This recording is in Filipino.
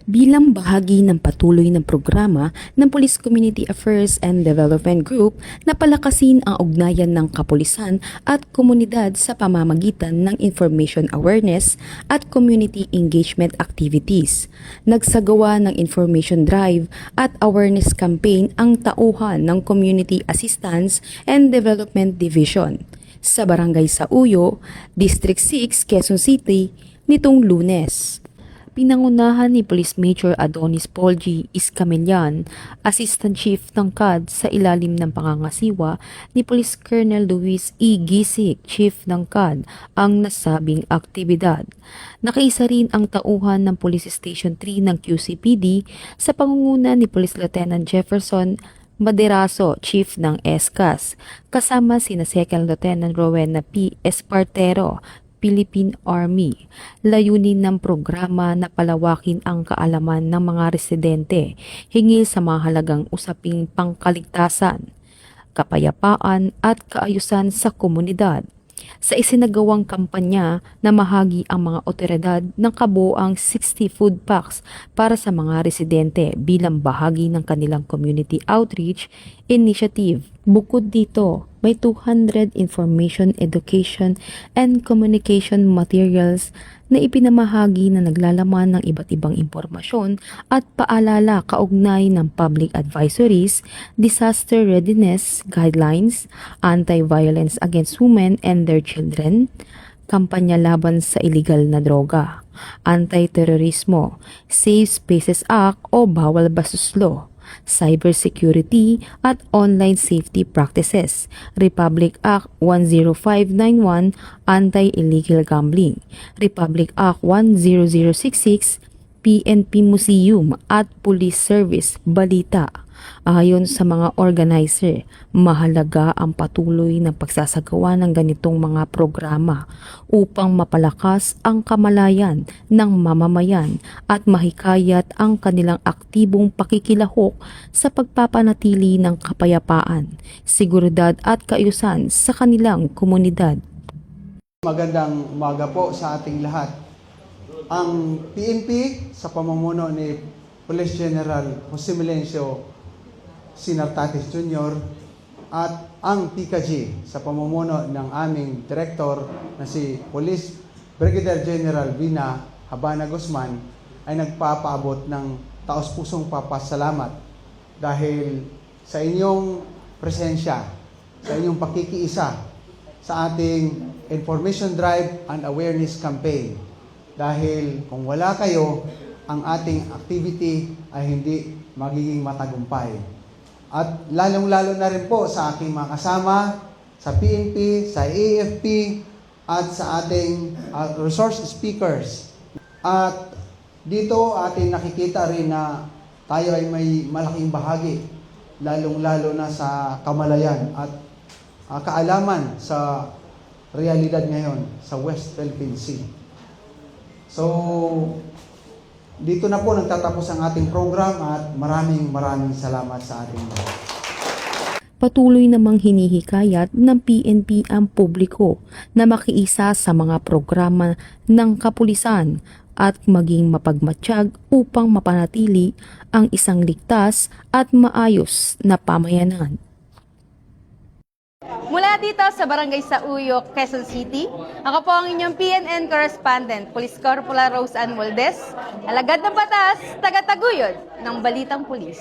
Bilang bahagi ng patuloy ng programa ng Police Community Affairs and Development Group na palakasin ang ugnayan ng kapulisan at komunidad sa pamamagitan ng information awareness at community engagement activities. Nagsagawa ng information drive at awareness campaign ang tauhan ng Community Assistance and Development Division sa Barangay Sauyo, District 6, Quezon City nitong Lunes. Pinangunahan ni Police Major Adonis Paul G. Iscamillan, Assistant Chief ng CAD sa ilalim ng pangangasiwa ni Police Colonel Luis E. Gisik, Chief ng CAD, ang nasabing aktibidad. Nakaisa rin ang tauhan ng Police Station 3 ng QCPD sa pangunguna ni Police Lieutenant Jefferson Maderaso, Chief ng ESCAS, kasama sina Second Lieutenant Rowena P. Espartero, Philippine Army. Layunin ng programa na palawakin ang kaalaman ng mga residente hinggil sa mahalagang usaping pangkaligtasan, kapayapaan at kaayusan sa komunidad. Sa isinagawang kampanya na mahagi ang mga otoridad ng kabuoang 60 food packs para sa mga residente bilang bahagi ng kanilang community outreach initiative. Bukod dito, may 200 information, education, and communication materials na ipinamahagi na naglalaman ng iba't ibang impormasyon at paalala kaugnay ng public advisories, disaster readiness guidelines, anti-violence against women and their children, kampanya laban sa iligal na droga, anti-terorismo, Safe Spaces Act o Bawal Bastos Law, cybersecurity at online safety practices, Republic Act 10591, Anti-Illegal Gambling, Republic Act 10066, PNP Museum at Police Service Balita. Ayon sa mga organizer, mahalaga ang patuloy na pagsasagawa ng ganitong mga programa upang mapalakas ang kamalayan ng mamamayan at mahikayat ang kanilang aktibong pakikilahok sa pagpapanatili ng kapayapaan, seguridad at kaayusan sa kanilang komunidad. Magandang umaga po sa ating lahat. Ang PNP sa pamumuno ni Police General Jose Melencio Sinartatis Jr. at ang PKG sa pamumuno ng aming Director na si Police Brigadier General Vina Habana Guzman ay nagpapaabot ng taos-pusong papasalamat dahil sa inyong presensya, sa inyong pakikiisa sa ating Information Drive and Awareness Campaign. Dahil kung wala kayo, ang ating activity ay hindi magiging matagumpay. At lalong-lalo na rin po sa aking mga kasama, sa PNP, sa AFP, at sa ating resource speakers. At dito atin nakikita rin na tayo ay may malaking bahagi, lalong-lalo na sa kamalayan at kaalaman sa realidad ngayon sa West Philippine Sea. So, dito na po nagtatapos ang ating program at maraming salamat sa ating mga. Patuloy namang hinihikayat ng PNP ang publiko na makiisa sa mga programa ng kapulisan at maging mapagmatsyag upang mapanatili ang isang ligtas at maayos na pamayanan. Mula dito sa Barangay Sauyo, Quezon City, ako po ang inyong PNN correspondent, Police Corporal Rose Ann Moldes, alagad ng batas, taga-taguyod ng Balitang Pulis.